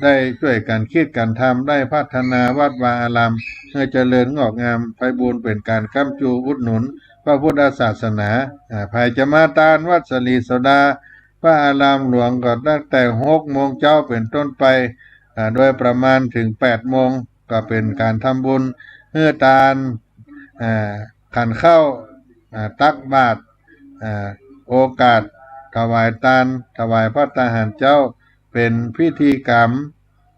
ได้ช่วยกันคิดกันทำได้พัฒนาวัดวาอารามให้เจริญงอกงามไพบูรย์เป็นการค้ำจูอุดหนุนพระพุทธศาสนาภายจะมาตานวัดสลีโสดาพระอารามหลวงก็ตั้งแต่6 โมงเช้าเป็นต้นไปโดยประมาณถึง8 โมงก็เป็นการทำบุญเพื่อทานขันเข้าตักบาตรโอกาสถวายทานถวายพระตาหารเจ้าเป็นพิธีกรรม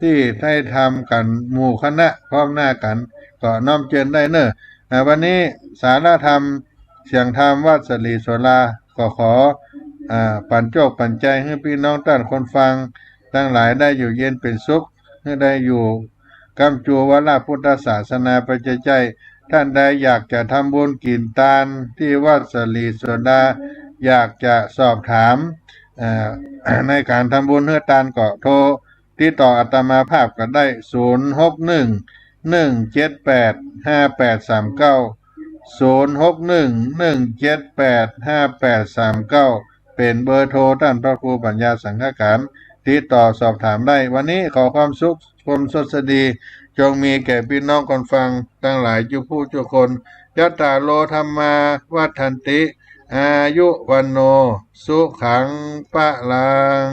ที่ได้ทำกันหมู่คณะพร้อมหน้ากันก็น้อมเชิญได้เนอะวันนี้สาระธรรมเสียงธรรมวัดสลีโสดาก็ขอปันโจกปันใจให้พี่น้องท่านคนฟังทั้งหลายได้อยู่เย็นเป็นสุขให้ได้อยู่กำจูวราพุทธศาสนาประใจท่านใดอยากจะทำบุญกินทานที่วัดสลีโสดาอยากจะสอบถามในการทำบุญเพื่อทานก็โทรติดต่ออาตมาภาพก็ได้061-178-5839 เป็นเบอร์โทรท่านพระครูปัญญาสังฆการติดต่อสอบถามได้วันนี้ขอความสุขความสดดีจงมีแก่พี่น้องคนฟังทั้งหลายทุกผู้ทุกคนยัตตาโลธรรมาวัฏันติอายุวันโนสุขังปะลัง